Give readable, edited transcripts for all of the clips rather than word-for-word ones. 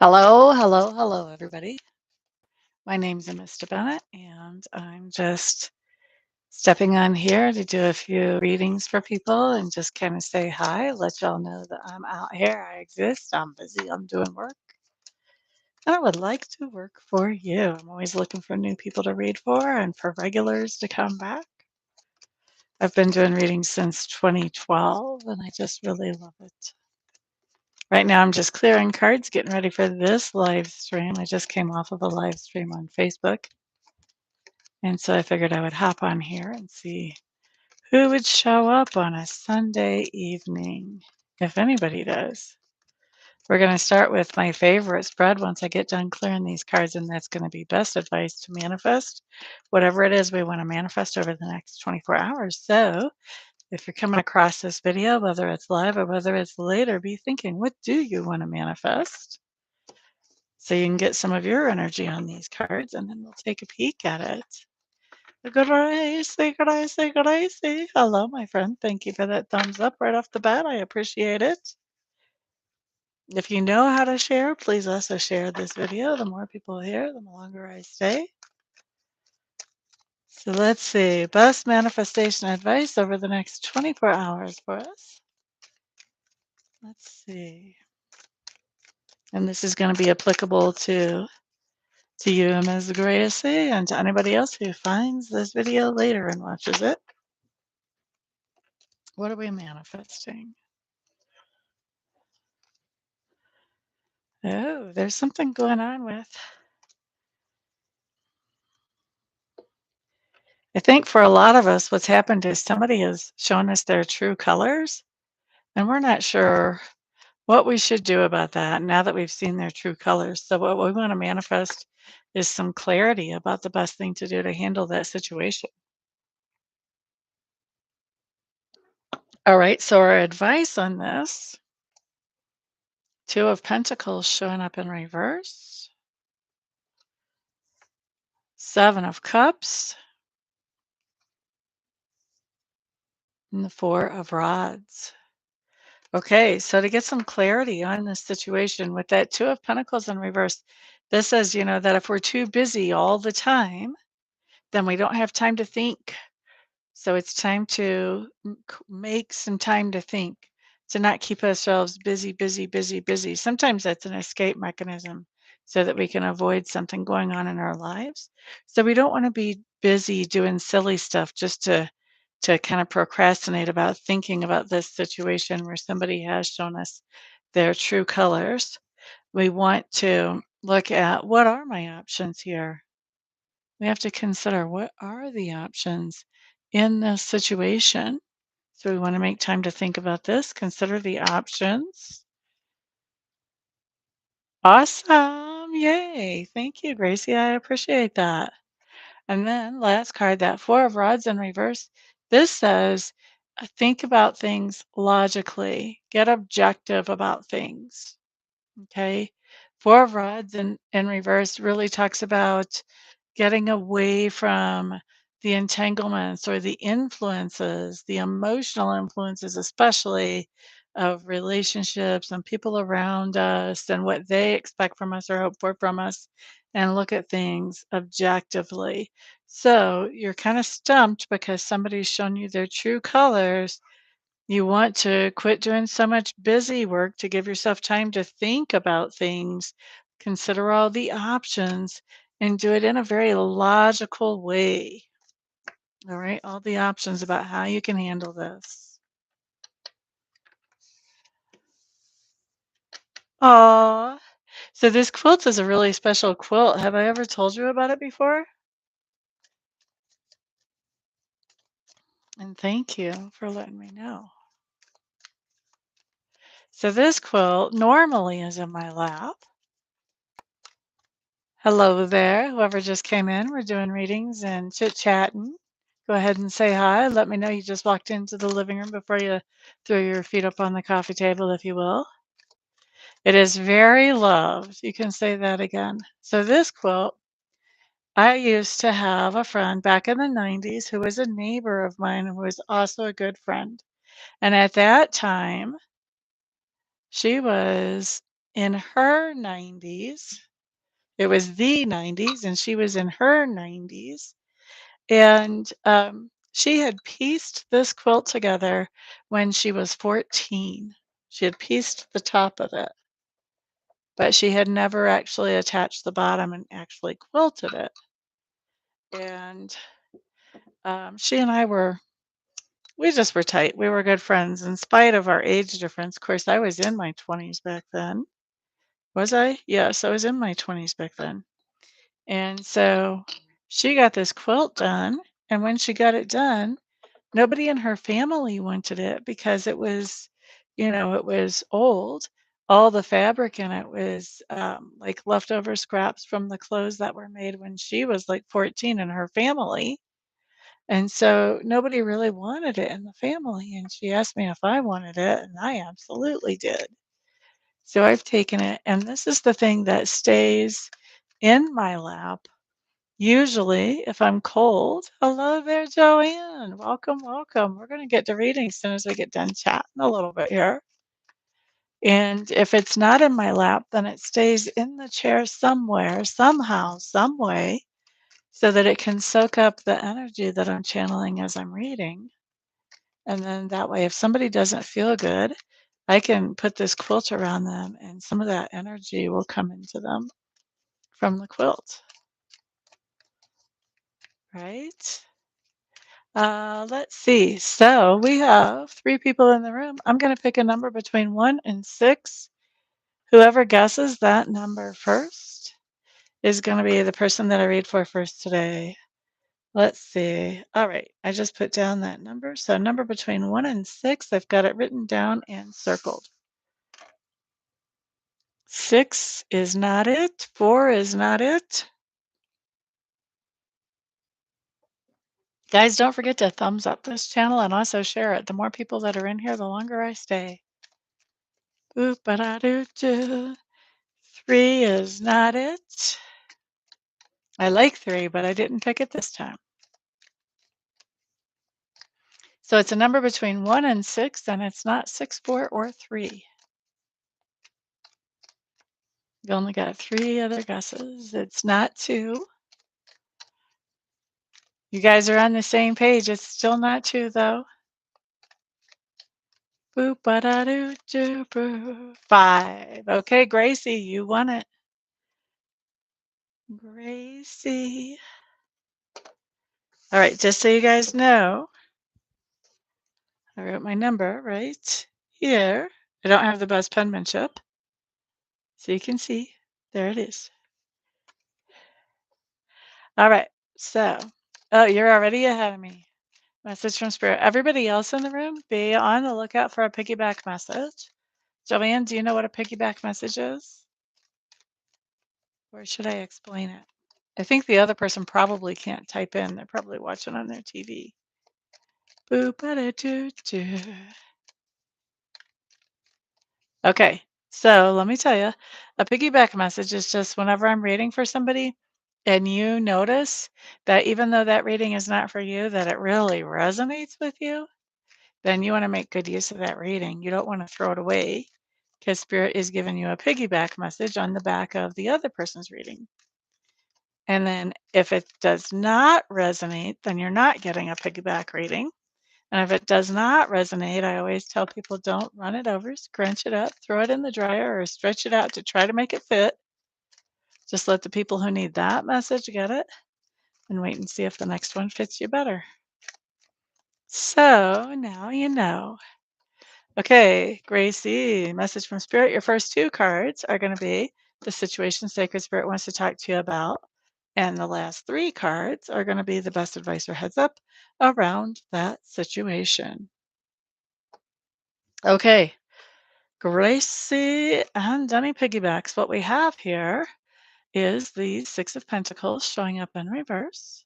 Hello, hello, hello, everybody. My name's Amista Bennett, and I'm just stepping on here to do a few readings for people and just kind of say hi, let y'all know that I'm out here, I exist, I'm busy, I'm doing work, and I would like to work for you. I'm always looking for new people to read for and for regulars to come back. I've been doing readings since 2012, and I just really love it. Right now, I'm just clearing cards, getting ready for this live stream. I just came off of a live stream on Facebook. And so I figured I would hop on here and see who would show up on a Sunday evening, if anybody does. We're going to start with my favorite spread once I get done clearing these cards, and that's going to be best advice to manifest whatever it is we want to manifest over the next 24 hours. So if you're coming across this video, whether it's live or whether it's later, be thinking, what do you want to manifest? So you can get some of your energy on these cards, and then we'll take a peek at it. Gracie, Gracie, Gracie. Hello, my friend. Thank you for that thumbs up right off the bat. I appreciate it. If you know how to share, please also share this video. The more people here, the longer I stay. So let's see. Best manifestation advice over the next 24 hours for us. Let's see. And this is going to be applicable to you, Ms. Gracie, and to anybody else who finds this video later and watches it. What are we manifesting? Oh, there's something going on with. I think for a lot of us, what's happened is somebody has shown us their true colors, and we're not sure what we should do about that now that we've seen their true colors. So, what we want to manifest is some clarity about the best thing to do to handle that situation. All right, so our advice on this, Two of Pentacles showing up in reverse, Seven of Cups, and the Four of Rods. Okay, so to get some clarity on this situation with that Two of Pentacles in reverse, this says, that if we're too busy all the time, then we don't have time to think. So it's time to make some time to think, to not keep ourselves busy, busy, busy, busy. Sometimes that's an escape mechanism so that we can avoid something going on in our lives. So we don't want to be busy doing silly stuff just to kind of procrastinate about thinking about this situation where somebody has shown us their true colors. We want to look at, what are my options here? We have to consider, what are the options in this situation? So we want to make time to think about this, consider the options. Awesome. Yay. Thank you, Gracie. I appreciate that. And then last card, that Four of Rods in reverse. This says, think about things logically, get objective about things. Okay. Four of Rods in reverse really talks about getting away from the entanglements or the influences, the emotional influences, especially of relationships and people around us and what they expect from us or hope for from us, and look at things objectively. So you're kind of stumped because somebody's shown you their true colors. You want to quit doing so much busy work to give yourself time to think about things, consider all the options, and do it in a very logical way. All right, all the options about how you can handle this. Aw. So this quilt is a really special quilt. Have I ever told you about it before? And thank you for letting me know. So this quilt normally is in my lap. Hello there, whoever just came in. We're doing readings and chit-chatting. Go ahead and say hi. Let me know you just walked into the living room before you throw your feet up on the coffee table, if you will. It is very loved. You can say that again. So this quilt, I used to have a friend back in the 90s who was a neighbor of mine who was also a good friend. And at that time, she was in her 90s. It was the 90s, and she was in her 90s. And she had pieced this quilt together when she was 14. She had pieced the top of it, but she had never actually attached the bottom and actually quilted it. And she and I we just were tight. We were good friends in spite of our age difference. Of course, I was in my 20s back then. Was I? Yes, I was in my 20s back then. And so she got this quilt done. And when she got it done, nobody in her family wanted it because it was, it was old. All the fabric in it was like leftover scraps from the clothes that were made when she was like 14 in her family. And so nobody really wanted it in the family. And she asked me if I wanted it, and I absolutely did. So I've taken it, and this is the thing that stays in my lap. Usually, if I'm cold, hello there, Joanne. Welcome, welcome. We're going to get to reading as soon as we get done chatting a little bit here. And if it's not in my lap, then it stays in the chair somewhere, somehow, some way, so that it can soak up the energy that I'm channeling as I'm reading. And then that way, if somebody doesn't feel good, I can put this quilt around them and some of that energy will come into them from the quilt, right? Let's see. So we have 3 people in the room. I'm going to pick a number between 1 and 6. Whoever guesses that number first is going to be the person that I read for first today. Let's see. All right. I just put down that number. So number between 1 and 6, I've got it written down and circled. 6 is not it. 4 is not it. Guys, don't forget to thumbs up this channel and also share it. The more people that are in here, the longer I stay. Boop, ba-da-doo-doo. 3 is not it. I like 3, but I didn't pick it this time. So it's a number between 1 and 6, and it's not 6, 4, or 3. You only got 3 other guesses. It's not 2. You guys are on the same page. It's still not 2, though. Boop, ba-da-doo-doo, boo. 5. Okay, Gracie, you won it. Gracie. All right, just so you guys know, I wrote my number right here. I don't have the best penmanship, so you can see. There it is. All right, so, oh, you're already ahead of me. Message from Spirit. Everybody else in the room, be on the lookout for a piggyback message. Joanne, do you know what a piggyback message is? Or should I explain it? I think the other person probably can't type in. They're probably watching on their TV. Boop-a-da-doo-doo. Okay, so let me tell you, a piggyback message is just whenever I'm reading for somebody and you notice that even though that reading is not for you, that it really resonates with you, then you want to make good use of that reading. You don't want to throw it away because Spirit is giving you a piggyback message on the back of the other person's reading. And then if it does not resonate, then you're not getting a piggyback reading. And if it does not resonate, I always tell people don't run it over, scrunch it up, throw it in the dryer, or stretch it out to try to make it fit. Just let the people who need that message get it and wait and see if the next one fits you better. So now you know. Okay, Gracie, message from Spirit. Your first 2 cards are going to be the situation Sacred Spirit wants to talk to you about. And the last 3 cards are going to be the best advice or heads up around that situation. Okay, Gracie and Dunny piggybacks. What we have here is the 6 of Pentacles showing up in reverse,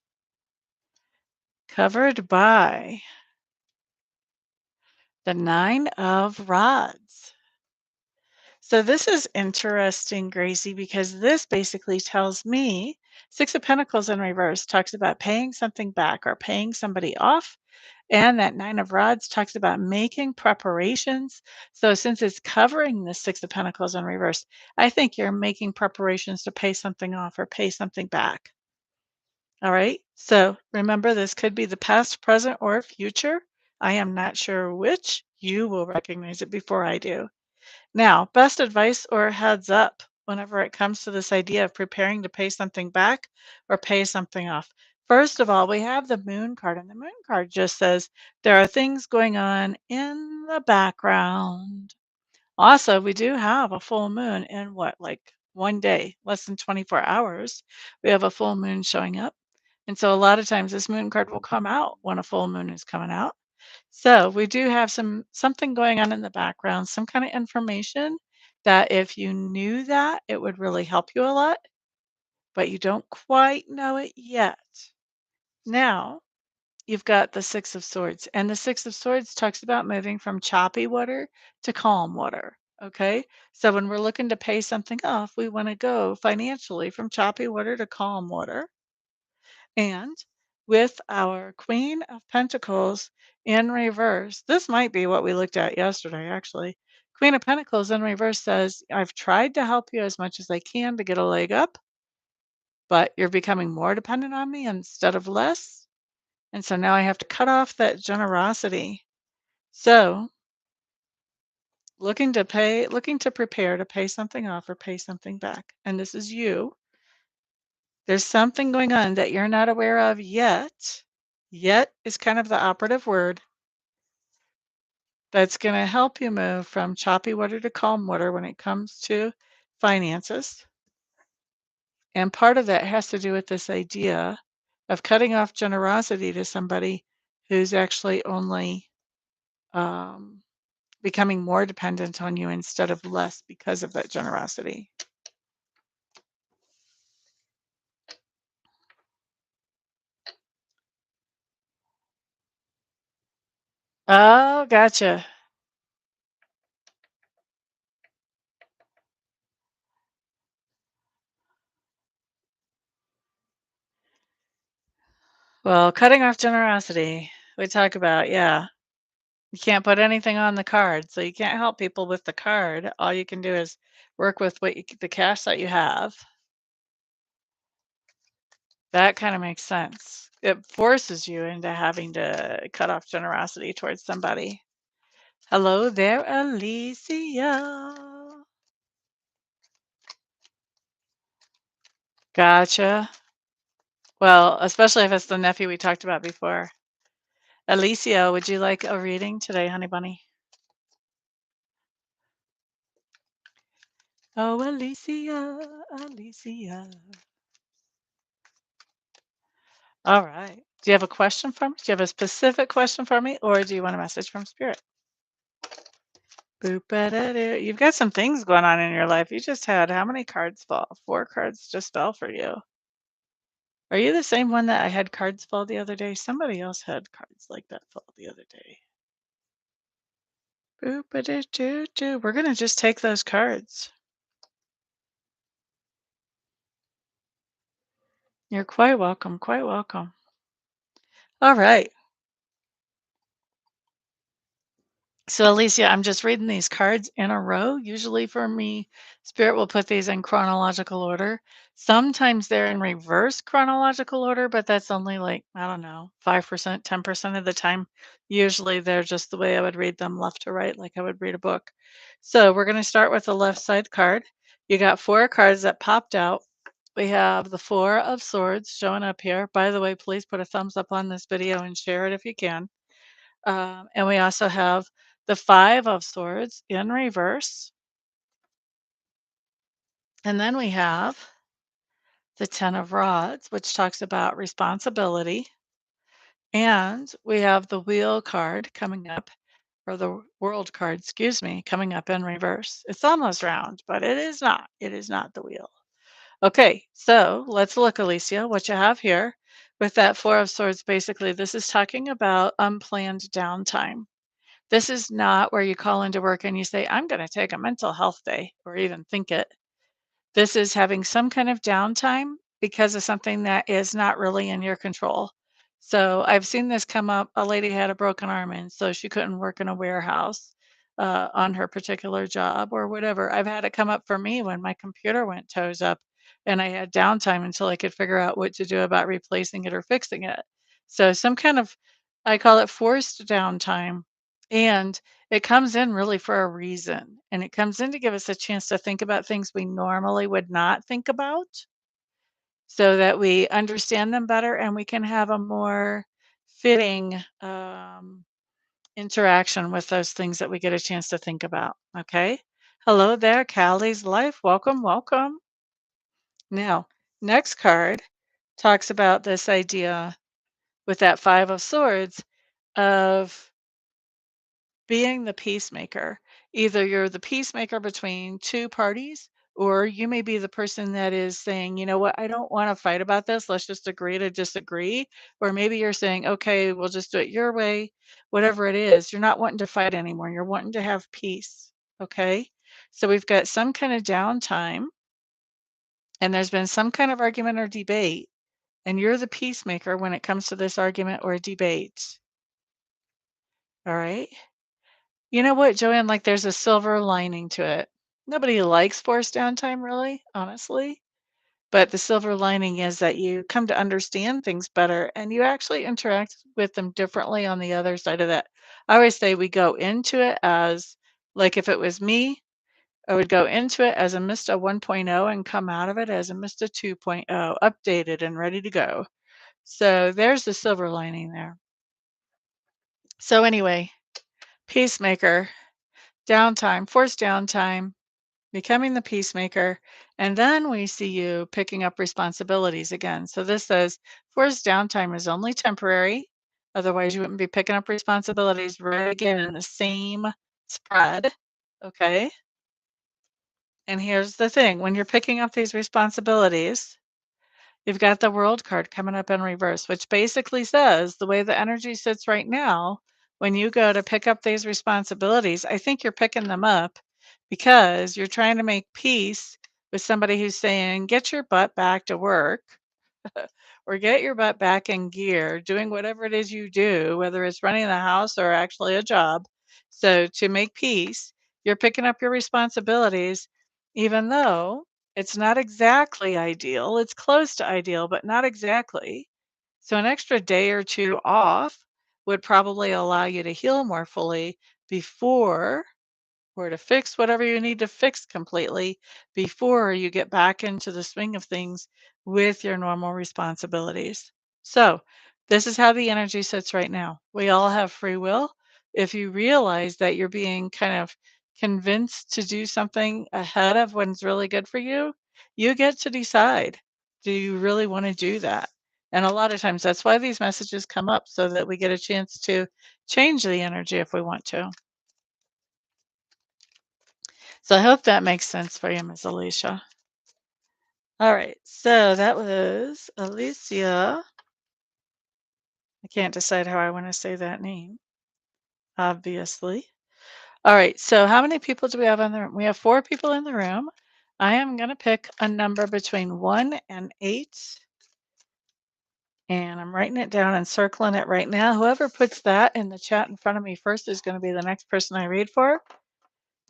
covered by the 9 of Rods. So this is interesting, Gracie, because this basically tells me 6 of Pentacles in reverse talks about paying something back or paying somebody off. And that Nine of Rods talks about making preparations. So since it's covering the Six of Pentacles in reverse, I think you're making preparations to pay something off or pay something back. All right. So remember, this could be the past, present, or future. I am not sure which. You will recognize it before I do. Now, best advice or heads up whenever it comes to this idea of preparing to pay something back or pay something off. First of all, we have the moon card, and the moon card just says there are things going on in the background. Also, we do have a full moon in what, like 1 day, less than 24 hours. We have a full moon showing up. And so a lot of times this moon card will come out when a full moon is coming out. So we do have something going on in the background, some kind of information that if you knew that, it would really help you a lot, but you don't quite know it yet. Now, you've got the Six of Swords, and the Six of Swords talks about moving from choppy water to calm water. Okay. So when we're looking to pay something off, we want to go financially from choppy water to calm water. And with our Queen of Pentacles in reverse, this might be what we looked at yesterday, actually. Queen of Pentacles in reverse says, I've tried to help you as much as I can to get a leg up, but you're becoming more dependent on me instead of less. And so now I have to cut off that generosity. So looking to prepare to pay something off or pay something back. And this is you. There's something going on that you're not aware of yet. Yet is kind of the operative word that's going to help you move from choppy water to calm water when it comes to finances. And part of that has to do with this idea of cutting off generosity to somebody who's actually only um, becoming more dependent on you instead of less because of that generosity. Oh, gotcha. Well, cutting off generosity, we talk about, yeah. You can't put anything on the card, so you can't help people with the card. All you can do is work with the cash that you have. That kind of makes sense. It forces you into having to cut off generosity towards somebody. Hello there, Alicia. Gotcha. Well, especially if it's the nephew we talked about before. Alicia, would you like a reading today, honey bunny? Oh, Alicia, Alicia. All right. Do you have a question for me? Do you have a specific question for me, or do you want a message from Spirit? Boop-a-da-doo. You've got some things going on in your life. You just had how many cards fall? 4 cards just fell for you. Are you the same one that I had cards fall the other day? Somebody else had cards like that fall the other day. Boop-a-doo-doo-doo. We're going to just take those cards. You're quite welcome. Quite welcome. All right. So, Alicia, I'm just reading these cards in a row. Usually for me, Spirit will put these in chronological order. Sometimes they're in reverse chronological order, but that's only like, I don't know, 5%, 10% of the time. Usually they're just the way I would read them left to right, like I would read a book. So, we're going to start with the left side card. You got 4 cards that popped out. We have the 4 of Swords showing up here. By the way, please put a thumbs up on this video and share it if you can. And we also have the 5 of Swords in reverse. And then we have the 10 of Rods, which talks about responsibility. And we have the Wheel card coming up, or the World card, excuse me, coming up in reverse. It's almost round, but it is not. It is not the Wheel. Okay, so let's look, Alicia, what you have here with that 4 of Swords. Basically, this is talking about unplanned downtime. This is not where you call into work and you say, I'm going to take a mental health day or even think it. This is having some kind of downtime because of something that is not really in your control. So I've seen this come up. A lady had a broken arm, and so she couldn't work in a warehouse on her particular job or whatever. I've had it come up for me when my computer went toes up and I had downtime until I could figure out what to do about replacing it or fixing it. So some kind of, I call it forced downtime. And it comes in really for a reason. And it comes in to give us a chance to think about things we normally would not think about so that we understand them better and we can have a more fitting interaction with those things that we get a chance to think about. Okay. Hello there, Callie's Life. Welcome, welcome. Now, next card talks about this idea with that Five of Swords of being the peacemaker. Either you're the peacemaker between two parties, or you may be the person that is saying, you know what, I don't want to fight about this. Let's just agree to disagree. Or maybe you're saying, okay, we'll just do it your way. Whatever it is, you're not wanting to fight anymore. You're wanting to have peace. Okay. So we've got some kind of downtime, and there's been some kind of argument or debate, and you're the peacemaker when it comes to this argument or debate. All right. You know what, Joanne? Like there's a silver lining to it. Nobody likes forced downtime, really, honestly. But the silver lining is that you come to understand things better and you actually interact with them differently on the other side of that. I always say we go into it as, like, if it was me, I would go into it as a Mista 1.0 and come out of it as a Mista 2.0, updated and ready to go. So there's the silver lining there. So, anyway, peacemaker, downtime, forced downtime, becoming the peacemaker, and then we see you picking up responsibilities again. So this says forced downtime is only temporary. Otherwise, you wouldn't be picking up responsibilities right again in the same spread. Okay. And here's the thing, when you're picking up these responsibilities, you've got the World card coming up in reverse, which basically says the way the energy sits right now, when you go to pick up these responsibilities, I think you're picking them up because you're trying to make peace with somebody who's saying, get your butt back to work or get your butt back in gear, doing whatever it is you do, whether it's running the house or actually a job. So to make peace, you're picking up your responsibilities, even though it's not exactly ideal. It's close to ideal, but not exactly. So an extra day or two off would probably allow you to heal more fully before, or to fix whatever you need to fix completely before you get back into the swing of things with your normal responsibilities. So, this is how the energy sits right now. We all have free will. If you realize that you're being kind of convinced to do something ahead of when's really good for you, you get to decide, do you really want to do that? And a lot of times that's why these messages come up so that we get a chance to change the energy if we want to. So I hope that makes sense for you, Ms. Alicia. All right, so that was Alicia. I can't decide how I want to say that name, obviously. All right, so how many people do we have in the room? We have 4 people in the room. I am going to pick a number between 1 and 8. And I'm writing it down and circling it right now. Whoever puts that in the chat in front of me first is going to be the next person I read for.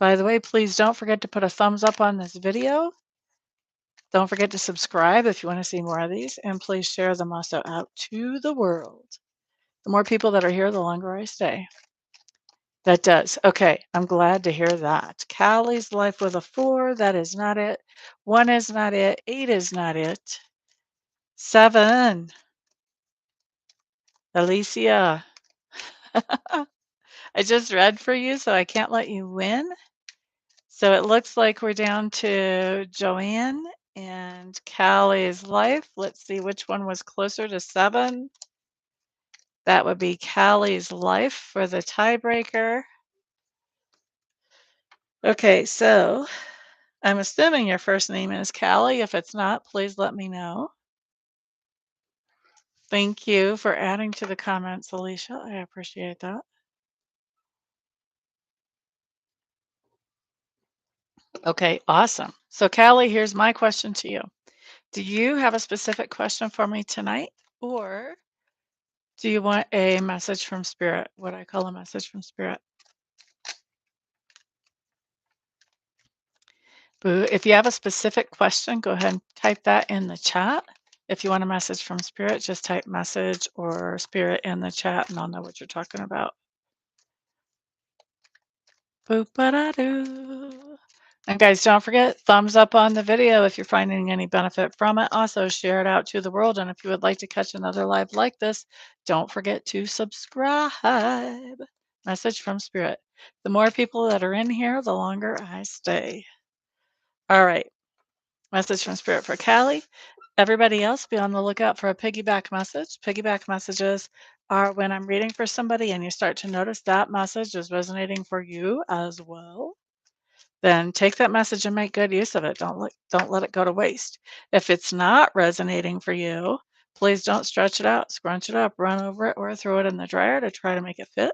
By the way, please don't forget to put a thumbs up on this video. Don't forget to subscribe if you want to see more of these, and please share them also out to the world. The more people that are here, the longer I stay. That does. Okay, I'm glad to hear that. Callie's Life with a 4, that is not it. 1 is not it. 8 is not it. 7, Alicia. I just read for you, so I can't let you win. So it looks like we're down to Joanne and Callie's Life. Let's see which one was closer to 7. That would be Callie's Life for the tiebreaker. Okay, so I'm assuming your first name is Callie. If it's not, please let me know. Thank you for adding to the comments, Alicia. I appreciate that. Okay, awesome. So, Callie, here's my question to you. Do you have a specific question for me tonight? Or Do you want a message from Spirit? What I call a message from Spirit. Boo. If you have a specific question, go ahead and type that in the chat. If you want a message from Spirit, just type message or Spirit in the chat and I'll know what you're talking about. Boop-a-da-doo. And guys, don't forget, thumbs up on the video if you're finding any benefit from it. Also, share it out to the world. And if you would like to catch another live like this, don't forget to subscribe. Message from Spirit. The more people that are in here, the longer I stay. All right. Message from Spirit for Callie. Everybody else, be on the lookout for a piggyback message. Piggyback messages are when I'm reading for somebody and you start to notice that message is resonating for you as well. Then take that message and make good use of it. Don't let it go to waste. If it's not resonating for you, please don't stretch it out, scrunch it up, run over it, or throw it in the dryer to try to make it fit.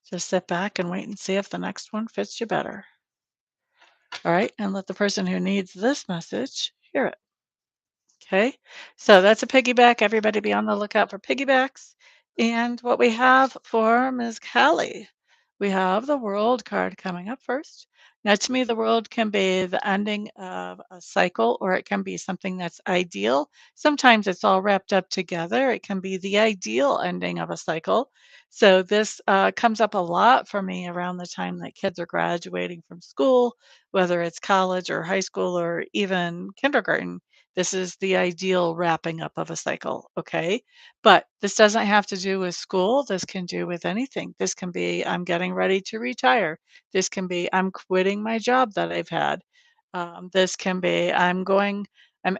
Just sit back and wait and see if the next one fits you better. All right, and let the person who needs this message hear it. Okay, so that's a piggyback. Everybody be on the lookout for piggybacks. And what we have for Ms. Callie, we have the World card coming up first. Now, to me, the World can be the ending of a cycle, or it can be something that's ideal. Sometimes it's all wrapped up together. It can be the ideal ending of a cycle. So this comes up a lot for me around the time that kids are graduating from school, whether it's college or high school or even kindergarten. This is the ideal wrapping up of a cycle, okay? But this doesn't have to do with school. This can do with anything. This can be I'm getting ready to retire. This can be I'm quitting my job that I've had. This can be I'm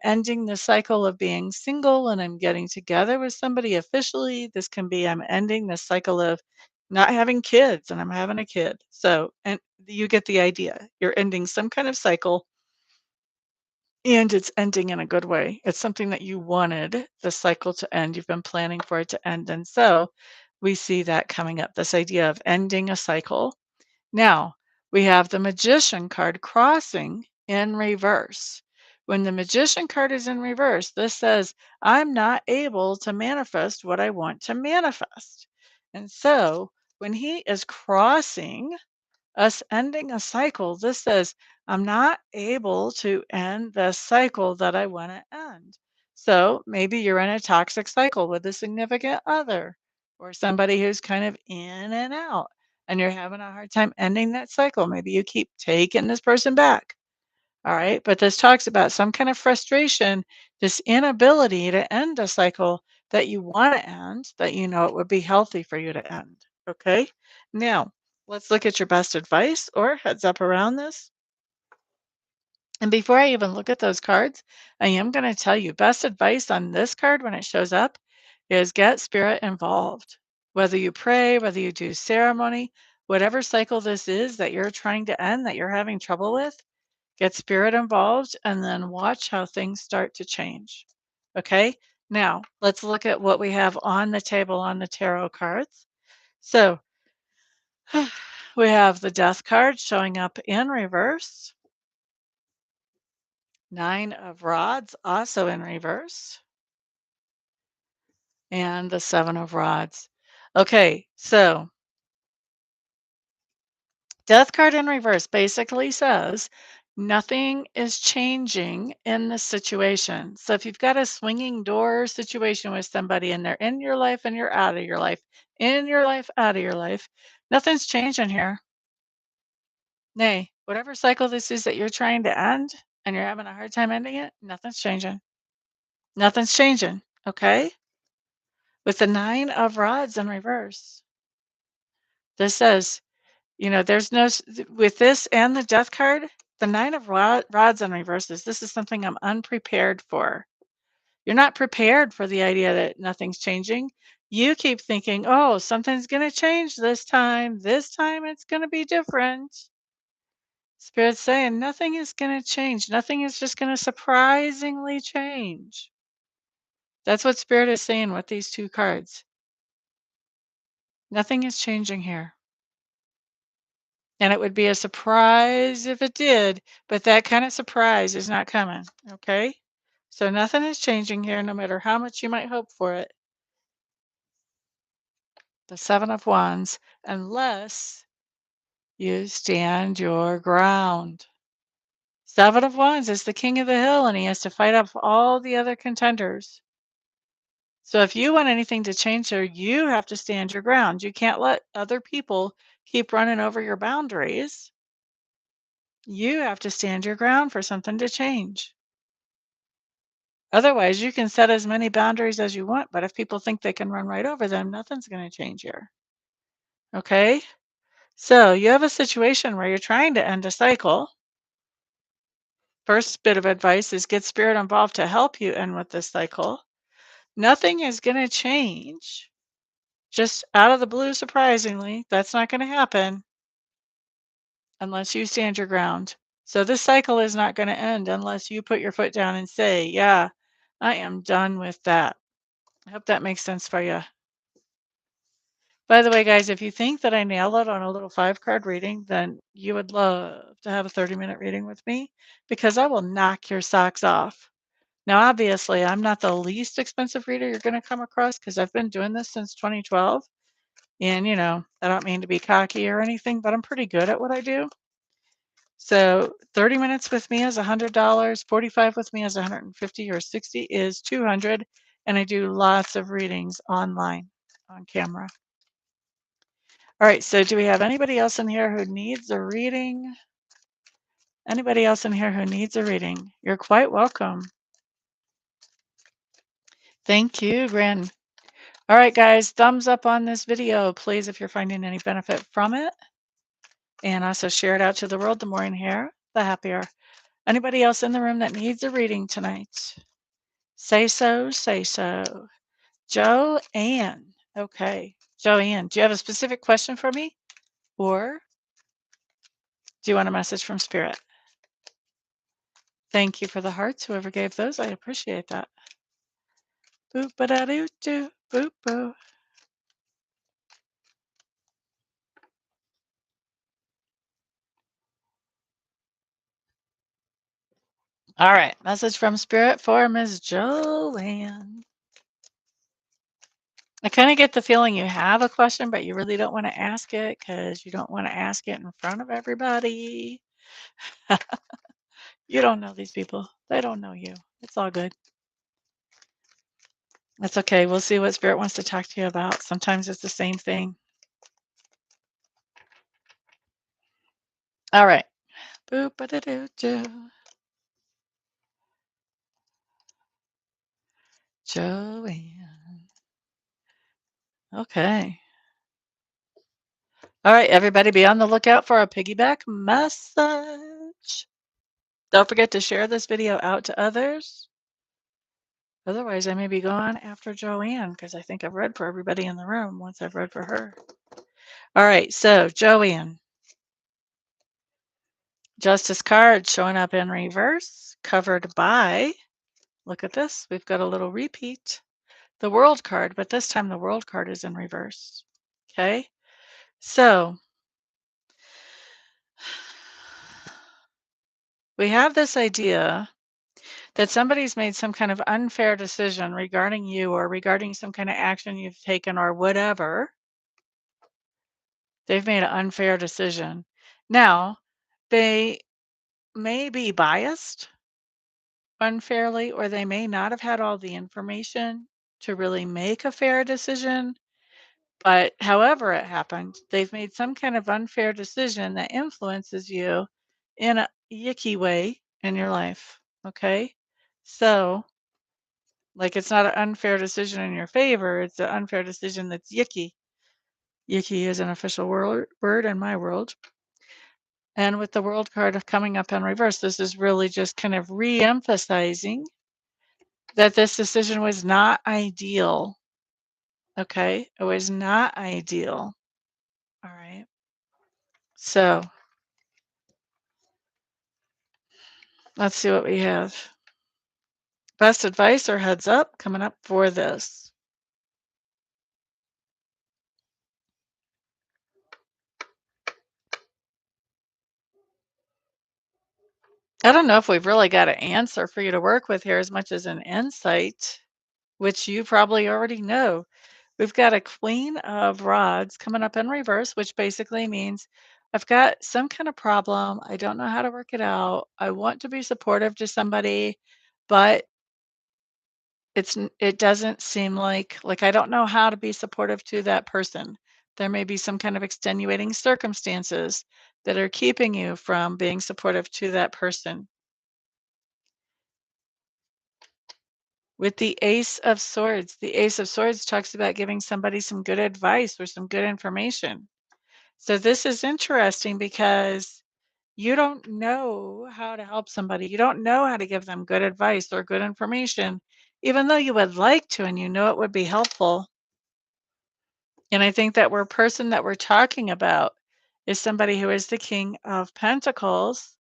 ending the cycle of being single and I'm getting together with somebody officially. This can be I'm ending the cycle of not having kids and I'm having a kid. So, and you get the idea. You're ending some kind of cycle and it's ending in a good way. It's something that you wanted the cycle to end. You've been planning for it to end. And so we see that coming up, this idea of ending a cycle. Now, we have the Magician card crossing in reverse. When the Magician card is in reverse, this says, I'm not able to manifest what I want to manifest. And so when he is crossing, us ending a cycle, this says, I'm not able to end the cycle that I want to end. So maybe you're in a toxic cycle with a significant other or somebody who's kind of in and out, and you're having a hard time ending that cycle. Maybe you keep taking this person back. All right. But this talks about some kind of frustration, this inability to end a cycle that you want to end, that you know it would be healthy for you to end. Okay. Now, let's look at your best advice or heads up around this. And before I even look at those cards, I am going to tell you best advice on this card when it shows up is get spirit involved. Whether you pray, whether you do ceremony, whatever cycle this is that you're trying to end, that you're having trouble with, get spirit involved and then watch how things start to change. Okay, now let's look at what we have on the table on the tarot cards. So we have the death card showing up in reverse, 9 of rods also in reverse, and the 7 of rods. Okay, so death card in reverse basically says nothing is changing in the situation. So if you've got a swinging door situation with somebody and they're in your life and you're out of your life, in your life, out of your life, nothing's changing here. Nay, whatever cycle this is that you're trying to end and you're having a hard time ending it, nothing's changing. Nothing's changing. Okay. With the 9 of rods in reverse, this says there's with this and the death card, the 9 of rods and reverses, this is something I'm unprepared for. You're not prepared for the idea that nothing's changing. You keep thinking, oh, something's going to change this time. This time it's going to be different. Spirit's saying nothing is going to change. Nothing is just going to surprisingly change. That's what Spirit is saying with these 2 cards. Nothing is changing here. And it would be a surprise if it did, but that kind of surprise is not coming, okay? So nothing is changing here, no matter how much you might hope for it. the Seven of Wands, unless you stand your ground. Seven of Wands is the king of the hill, and he has to fight off all the other contenders. So if you want anything to change there, you have to stand your ground. You can't let other people keep running over your boundaries. You have to stand your ground for something to change. Otherwise, you can set as many boundaries as you want, but if people think they can run right over them, nothing's going to change here. Okay? So you have a situation where you're trying to end a cycle. First bit of advice is get spirit involved to help you end with this cycle. Nothing is going to change just out of the blue, surprisingly. That's not going to happen unless you stand your ground. So this cycle is not going to end unless you put your foot down and say, yeah, I am done with that. I hope that makes sense for you. By the way, guys, if you think that I nailed it on a little 5-card reading, then you would love to have a 30-minute reading with me because I will knock your socks off. Now, obviously, I'm not the least expensive reader you're going to come across because I've been doing this since 2012. And, I don't mean to be cocky or anything, but I'm pretty good at what I do. So 30 minutes with me is $100, 45 with me is 150, or 60 is 200. And I do lots of readings online on camera. All right, so do we have anybody else in here who needs a reading? Anybody else in here who needs a reading? You're quite welcome. Thank you, Grin. All right, guys, thumbs up on this video, please, if you're finding any benefit from it. And also share it out to the world. The more in here, the happier. Anybody else in the room that needs a reading tonight? Say so, say so. Joanne. Okay. Joanne, do you have a specific question for me? Or do you want a message from Spirit? Thank you for the hearts, whoever gave those. I appreciate that. Boop ba da doo doo. Boop boo. All right. Message from Spirit for Ms. Joanne. I kind of get the feeling you have a question, but you really don't want to ask it because you don't want to ask it in front of everybody. You don't know these people. They don't know you. It's all good. That's okay. We'll see what Spirit wants to talk to you about. Sometimes it's the same thing. All right. Boop ba da doo doo. Joanne. Okay. All right, everybody be on the lookout for a piggyback message. Don't forget to share this video out to others. Otherwise, I may be gone after Joanne because I think I've read for everybody in the room once I've read for her. All right, so Joanne. Justice card showing up in reverse, covered by, look at this, we've got a little repeat. The World card, but this time the World card is in reverse. Okay, so we have this idea that somebody's made some kind of unfair decision regarding you or regarding some kind of action you've taken or whatever. They've made an unfair decision. Now, they may be biased unfairly, or they may not have had all the information to really make a fair decision. But however it happened, they've made some kind of unfair decision that influences you in a yicky way in your life. Okay. So, like, it's not an unfair decision in your favor, it's an unfair decision that's yicky. Yicky is an official word in my world. And with the World card coming up in reverse, this is really just kind of re-emphasizing that this decision was not ideal. Okay, it was not ideal. All right. So let's see what we have. Best advice or heads up coming up for this. I don't know if we've really got an answer for you to work with here as much as an insight, which you probably already know. We've got a Queen of Rods coming up in reverse, which basically means I've got some kind of problem. I don't know how to work it out. I want to be supportive to somebody, but it doesn't seem like I don't know how to be supportive to that person. There may be some kind of extenuating circumstances that are keeping you from being supportive to that person. With the Ace of Swords talks about giving somebody some good advice or some good information. So this is interesting because you don't know how to help somebody. You don't know how to give them good advice or good information, even though you would like to and you know it would be helpful. And I think that person that we're talking about is somebody who is the King of Pentacles,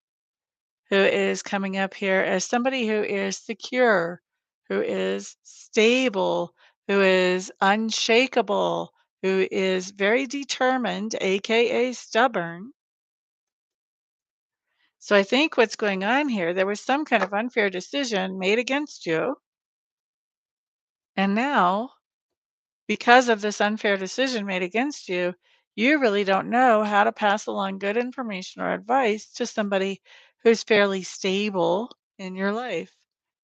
who is coming up here as somebody who is secure, who is stable, who is unshakable, who is very determined, aka stubborn. So I think what's going on here, there was some kind of unfair decision made against you. And now, because of this unfair decision made against you, you really don't know how to pass along good information or advice to somebody who's fairly stable in your life.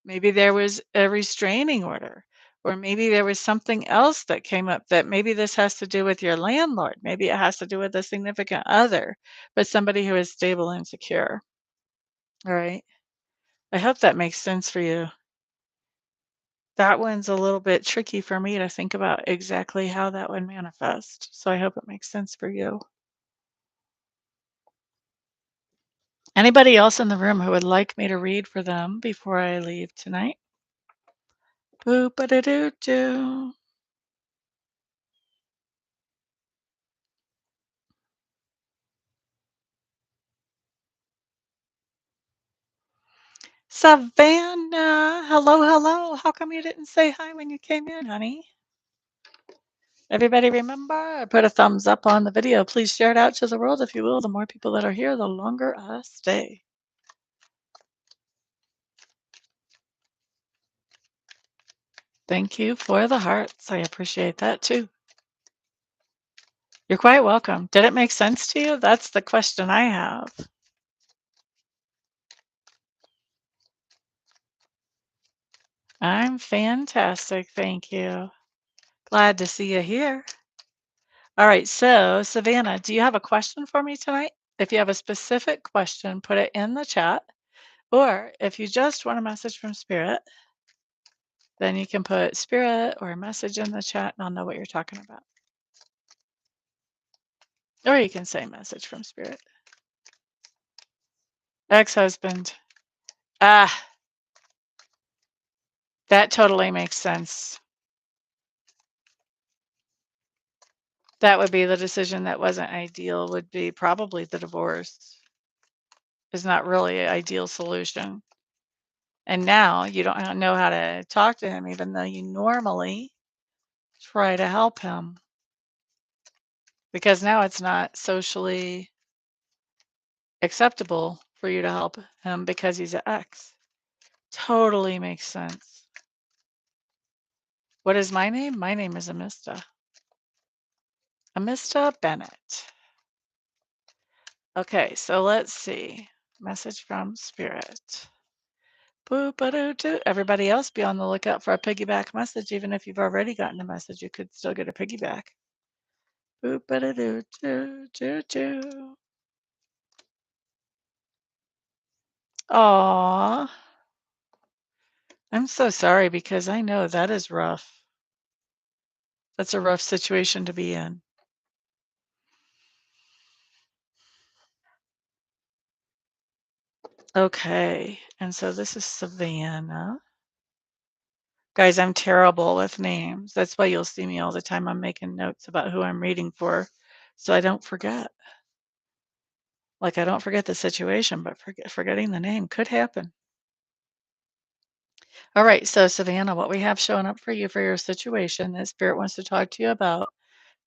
Maybe there was a restraining order, or maybe there was something else that came up that maybe this has to do with your landlord. Maybe it has to do with a significant other, but somebody who is stable and secure. All right. I hope that makes sense for you. That one's a little bit tricky for me to think about exactly how that would manifest. So I hope it makes sense for you. Anybody else in the room who would like me to read for them before I leave tonight? Boop-a-da-doo-doo. Savannah, hello, hello. How come you didn't say hi when you came in, honey? Everybody remember, put a thumbs up on the video. Please share it out to the world if you will. The more people that are here, the longer I stay. Thank you for the hearts. I appreciate that too. You're quite welcome. Did it make sense to you? That's the question I have. I'm fantastic. Thank you. Glad to see you here. All right. So, Savannah, do you have a question for me tonight? If you have a specific question, put it in the chat. Or if you just want a message from Spirit, then you can put Spirit or a message in the chat and I'll know what you're talking about. Or you can say message from Spirit. Ex-husband. Ah, that totally makes sense. That would be the decision that wasn't ideal, would be probably the divorce. Is not really an ideal solution. And now you don't know how to talk to him, even though you normally try to help him. Because now it's not socially acceptable for you to help him because he's an ex. Totally makes sense. What is my name? My name is Amista. Amista Bennett. Okay, so let's see. Message from Spirit. Boop-a-doo-doo. Everybody else be on the lookout for a piggyback message. Even if you've already gotten a message, you could still get a piggyback. Boop-a-doo-doo-doo-doo. Aw. I'm so sorry because I know that is rough. That's a rough situation to be in. Okay, and so this is Savannah. Guys, I'm terrible with names. That's why you'll see me all the time. I'm making notes about who I'm reading for so I don't forget. Like, I don't forget the situation, but forgetting the name could happen. All right, so Savannah, what we have showing up for you for your situation that Spirit wants to talk to you about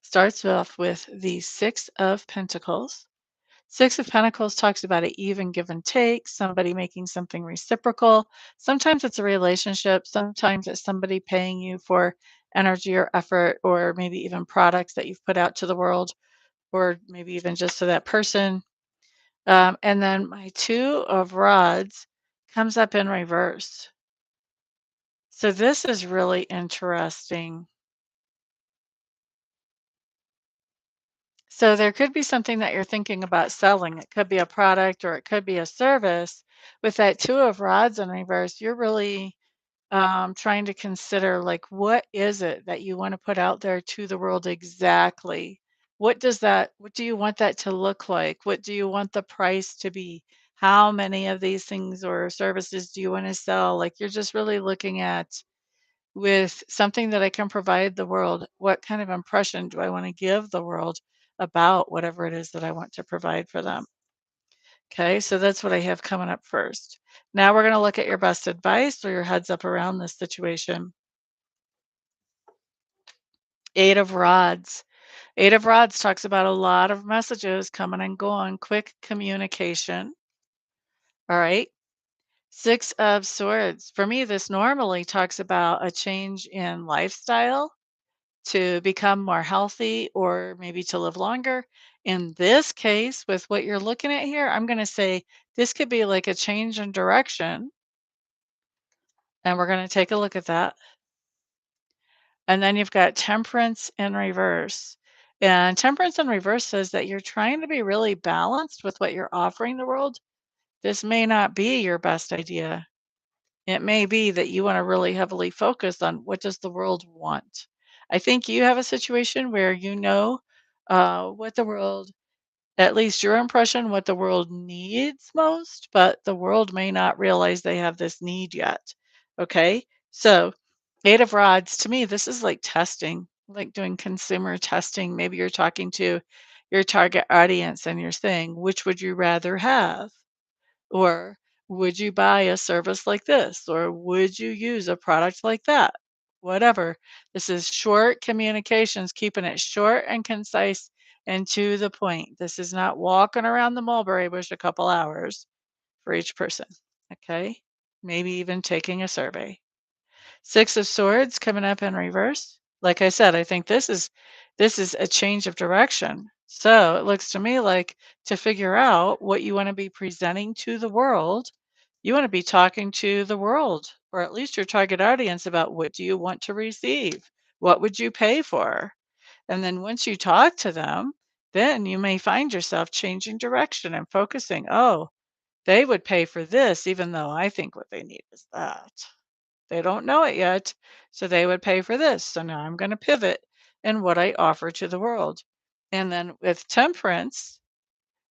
starts off with the Six of Pentacles. Six of Pentacles talks about an even give and take, somebody making something reciprocal. Sometimes it's a relationship, sometimes it's somebody paying you for energy or effort, or maybe even products that you've put out to the world, or maybe even just to that person. And then my two of rods comes up in reverse. So this is really interesting. So there could be something that you're thinking about selling. It could be a product or it could be a service. With that two of rods in reverse, you're really trying to consider, like, what is it that you want to put out there to the world exactly? What do you want that to look like? What do you want the price to be? How many of these things or services do you want to sell? Like, you're just really looking at, with something that I can provide the world, what kind of impression do I want to give the world about whatever it is that I want to provide for them? Okay, so that's what I have coming up first. Now we're going to look at your best advice or your heads up around this situation. Eight of Rods. Eight of Rods talks about a lot of messages coming and going, quick communication. All right. Six of Swords. For me, this normally talks about a change in lifestyle to become more healthy or maybe to live longer. In this case, with what you're looking at here, I'm going to say this could be like a change in direction. And we're going to take a look at that. And then you've got Temperance in reverse. And Temperance in reverse says that you're trying to be really balanced with what you're offering the world. This may not be your best idea. It may be that you want to really heavily focus on what does the world want. I think you have a situation where you know what the world, at least your impression, what the world needs most, but the world may not realize they have this need yet. Okay. So, Eight of Rods, to me, this is like testing, like doing consumer testing. Maybe you're talking to your target audience and you're saying, which would you rather have? Or would you buy a service like this? Or would you use a product like that? Whatever. This is short communications, keeping it short and concise and to the point. This is not walking around the mulberry bush a couple hours for each person. Okay. Maybe even taking a survey. Six of Swords coming up in reverse. Like I said, I think this is a change of direction. So it looks to me like, to figure out what you want to be presenting to the world, you want to be talking to the world, or at least your target audience, about what do you want to receive? What would you pay for? And then once you talk to them, then you may find yourself changing direction and focusing. Oh, they would pay for this, even though I think what they need is that. They don't know it yet, so they would pay for this. So now I'm going to pivot in what I offer to the world. And then with Temperance,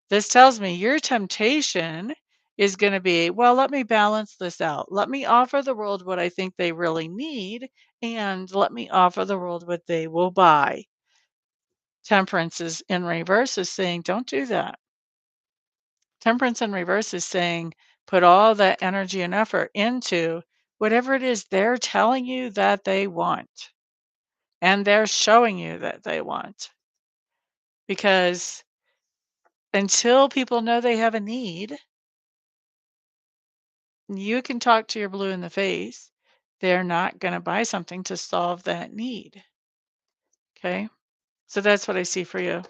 this tells me your temptation is going to be, well, let me balance this out. Let me offer the world what I think they really need, and let me offer the world what they will buy. Temperance is in reverse is saying, don't do that. Temperance in reverse is saying, put all that energy and effort into whatever it is they're telling you that they want and they're showing you that they want. Because until people know they have a need, you can talk to your blue in the face. They're not going to buy something to solve that need. Okay. So that's what I see for you.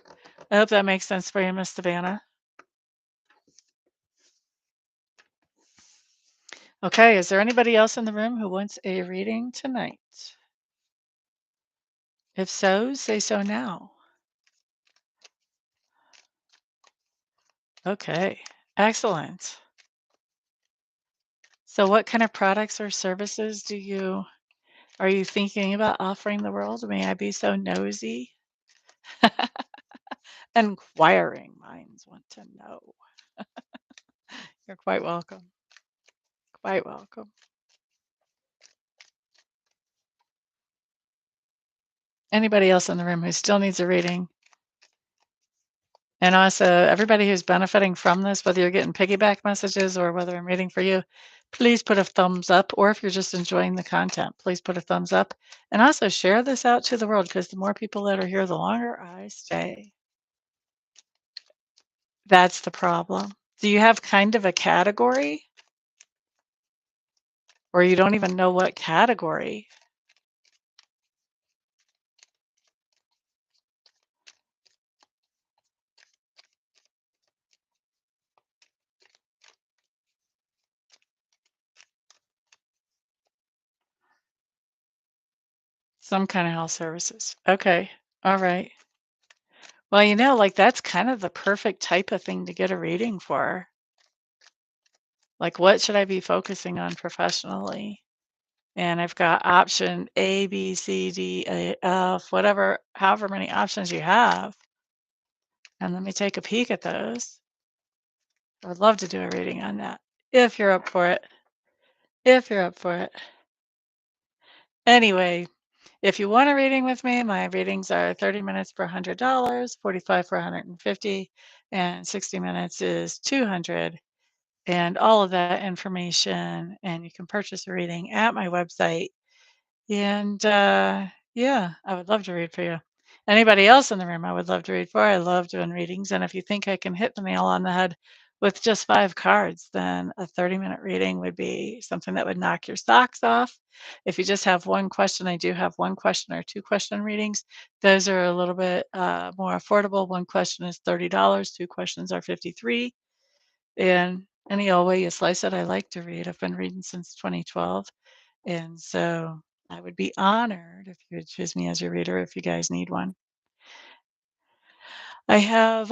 I hope that makes sense for you, Miss Savannah. Okay. Is there anybody else in the room who wants a reading tonight? If so, say so now. Okay, excellent. So what kind of products or services are you thinking about offering the world? May I be so nosy? Inquiring minds want to know. You're quite welcome. Quite welcome. Anybody else in the room who still needs a reading? And also, everybody who's benefiting from this, whether you're getting piggyback messages or whether I'm reading for you, please put a thumbs up. Or if you're just enjoying the content, please put a thumbs up. And also share this out to the world, because the more people that are here, the longer I stay. That's the problem. Do you have kind of a category? Or you don't even know what category? Some kind of health services. Okay. All right. Well, like that's kind of the perfect type of thing to get a reading for. Like, what should I be focusing on professionally? And I've got option A, B, C, D, E, F, whatever, however many options you have. And let me take a peek at those. I would love to do a reading on that if you're up for it. If you're up for it. Anyway, if you want a reading with me, my readings are 30 minutes for $100, 45 for 150, and 60 minutes is 200. And all of that information, and you can purchase a reading at my website. And yeah, I would love to read for you. Anybody else in the room, I would love to read for. I love doing readings. And if you think I can hit the nail on the head with just 5 cards, then a 30-minute reading would be something that would knock your socks off. If you just have one question, I do have one question or 2 question readings. Those are a little bit more affordable. One question is $30. 2 questions are 53. And any old way you slice it, I like to read. I've been reading since 2012. And so I would be honored if you would choose me as your reader if you guys need one. I have,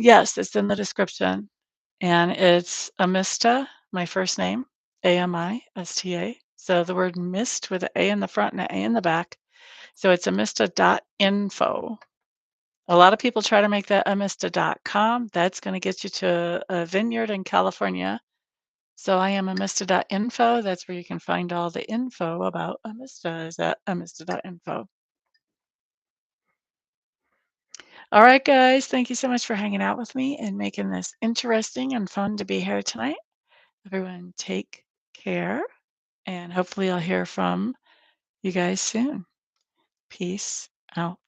yes, it's in the description. And it's Amista, my first name, Amista. So the word mist with an A in the front and an A in the back. So it's amista.info. A lot of people try to make that amista.com. That's going to get you to a vineyard in California. So I am amista.info. That's where you can find all the info about Amista is at amista.info. All right, guys. Thank you so much for hanging out with me and making this interesting and fun to be here tonight. Everyone take care, and hopefully I'll hear from you guys soon. Peace out.